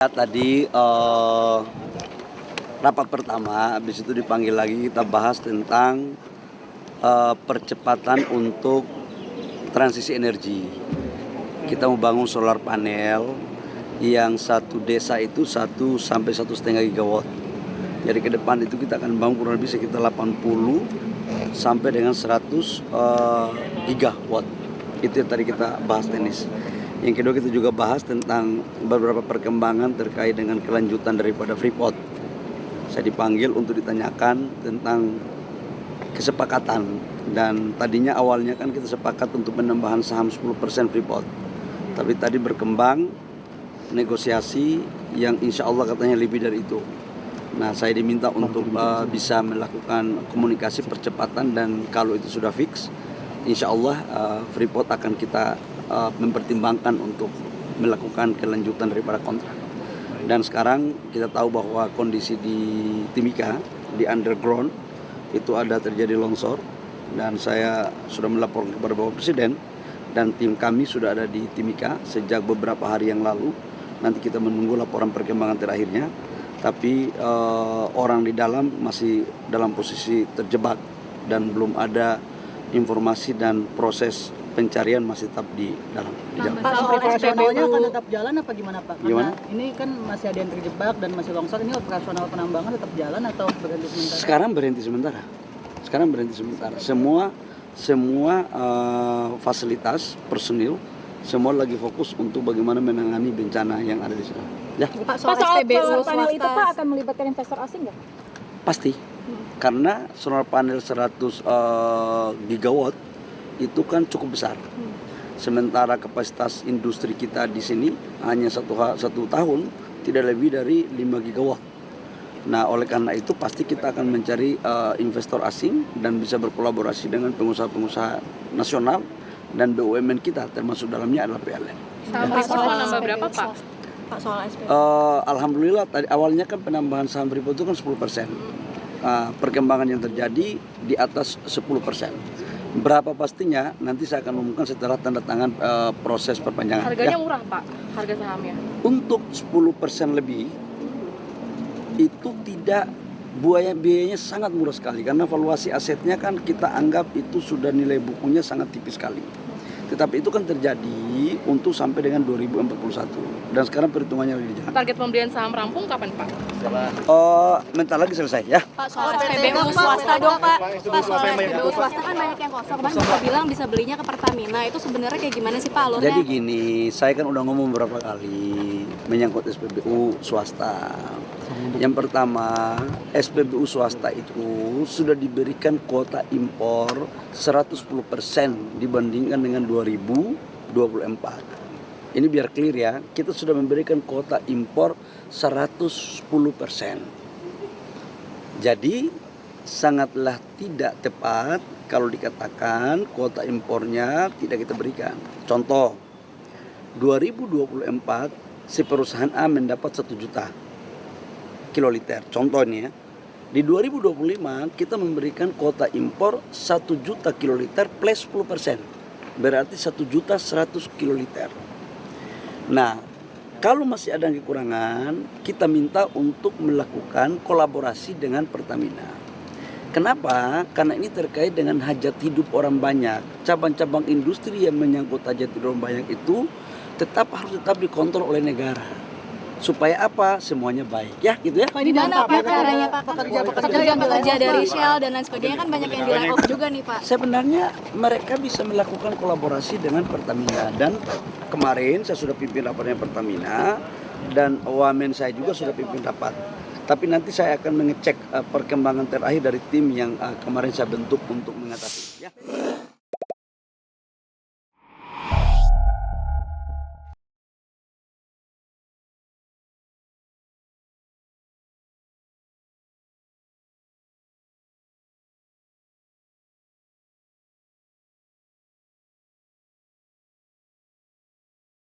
Tadi rapat pertama, habis itu dipanggil lagi kita bahas tentang percepatan untuk transisi energi. Kita mau bangun solar panel yang satu desa itu 1 sampai 1,5 gigawatt. Jadi ke depan itu kita akan bangun kurang lebih sekitar 80 sampai dengan 100 gigawatt. Itu yang tadi kita bahas teknis. Yang kedua kita juga bahas tentang beberapa perkembangan terkait dengan kelanjutan daripada Freeport. Saya dipanggil untuk ditanyakan tentang kesepakatan, dan tadinya awalnya kan kita sepakat untuk penambahan saham 10% Freeport. Tapi tadi berkembang negosiasi yang insya Allah katanya lebih dari itu. Nah, saya diminta untuk bisa melakukan komunikasi percepatan, dan kalau itu sudah fix, insya Allah Freeport akan kita mempertimbangkan untuk melakukan kelanjutan daripada kontrak. Dan sekarang kita tahu bahwa kondisi di Timika, di underground, itu ada terjadi longsor, dan saya sudah melapor kepada Bapak Presiden, dan tim kami sudah ada di Timika sejak beberapa hari yang lalu. Nanti kita menunggu laporan perkembangan terakhirnya, tapi orang di dalam masih dalam posisi terjebak dan belum ada informasi, dan proses pencarian masih tetap di dalam. Pak, soal operasionalnya akan tetap jalan apa gimana Pak? Karena Gimana? ini kan masih ada yang terjebak dan masih longsor, ini operasional penambangan tetap jalan atau berhenti sementara? Sekarang berhenti sementara. Semua fasilitas personil semua lagi fokus untuk bagaimana menangani bencana yang ada di sana. Ya, Pak, soal SPBU panel itu Pak akan melibatkan investor asing nggak? pasti. Karena solar panel 100 gigawatt itu kan cukup besar. Sementara kapasitas industri kita di sini hanya satu tahun tidak lebih dari 5 gigawatt. Nah, oleh karena itu pasti kita akan mencari investor asing dan bisa berkolaborasi dengan pengusaha-pengusaha nasional dan BUMN kita, termasuk dalamnya adalah PLN. Saham Freeport mau nambah berapa Pak? Pak, soal SPBU. Alhamdulillah tadi awalnya kan penambahan saham Freeport itu kan 10%. Perkembangan yang terjadi di atas 10%. Berapa pastinya nanti saya akan umumkan setelah tanda tangan proses perpanjangan. Harganya murah Pak, harga sahamnya. Untuk 10% lebih itu tidak, biayanya sangat murah sekali, karena valuasi asetnya kan kita anggap itu sudah nilai bukunya sangat tipis sekali. Tetapi itu kan terjadi untuk sampai dengan 2041, dan sekarang perhitungannya lagi di jalan. Target pembelian saham rampung kapan Pak? Bentar lagi selesai ya. Pak, soal SPBU swasta dong Pak. Pak, soal SPBU swasta kan banyak yang kosong. Kemarin Bapak bilang bisa belinya ke Pertamina. Itu sebenarnya kayak gimana sih Pak alurnya? Jadi gini, saya kan udah ngomong beberapa kali menyangkut SPBU swasta. Yang pertama, SPBU swasta itu sudah diberikan kuota impor 110% dibandingkan dengan 2024. Ini biar clear ya, kita sudah memberikan kuota impor 110%. Jadi sangatlah tidak tepat kalau dikatakan kuota impornya tidak kita berikan. Contoh, 2024 si perusahaan A mendapat 1 juta kiloliter. Contoh ini ya, di 2025 kita memberikan kuota impor 1 juta kiloliter plus 10%. Berarti 1.100.000 kiloliter. Nah, kalau masih ada kekurangan, kita minta untuk melakukan kolaborasi dengan Pertamina. Kenapa? Karena ini terkait dengan hajat hidup orang banyak. Cabang-cabang industri yang menyangkut hajat hidup orang banyak itu harus dikontrol oleh negara. Supaya apa? Semuanya baik. Ya, gitu ya. Pak, di mana Pak caranya Pak? Pekerja dari Shell dan lain sebagainya kan banyak yang di layoff juga nih Pak. Sebenarnya mereka bisa melakukan kolaborasi dengan Pertamina, dan kemarin saya sudah pimpin rapatnya Pertamina, dan wamen saya juga sudah pimpin rapat. Tapi nanti saya akan mengecek perkembangan terakhir dari tim yang kemarin saya bentuk untuk mengatasi. Ya.